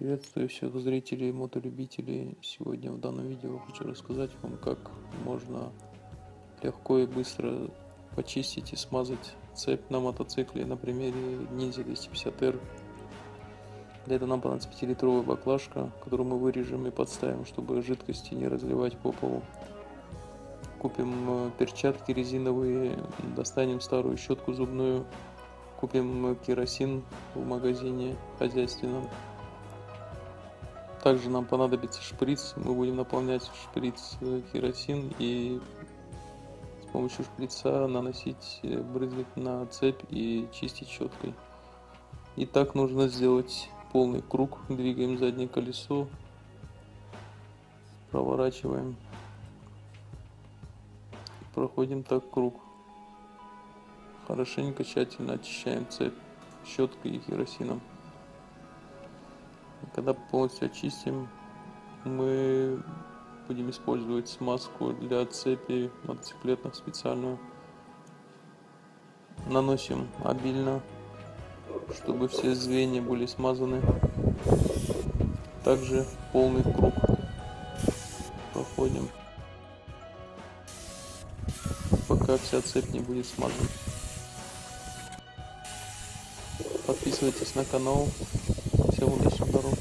Приветствую всех зрителей и мотолюбителей. Сегодня в данном видео хочу рассказать вам, как можно легко и быстро почистить и смазать цепь на мотоцикле на примере Ninja 250R. Для этого нам понадобится 5-литровая баклажка, которую мы вырежем и подставим, чтобы жидкости не разливать по полу. Купим перчатки резиновые, достанем старую щетку зубную, купим керосин в магазине хозяйственном. Также нам понадобится шприц. Мы будем наполнять в шприц керосин и с помощью шприца наносить, брызгать на цепь и чистить щеткой. И так нужно сделать полный круг. Двигаем заднее колесо, проворачиваем, проходим так круг. Хорошенько, тщательно очищаем цепь щеткой и керосином. Когда полностью очистим, мы будем использовать смазку для цепи мотоциклетных специальную. Наносим обильно, чтобы все звенья были смазаны. Также полный круг проходим, пока вся цепь не будет смазана. Подписывайтесь на канал. Всем удачных дорог.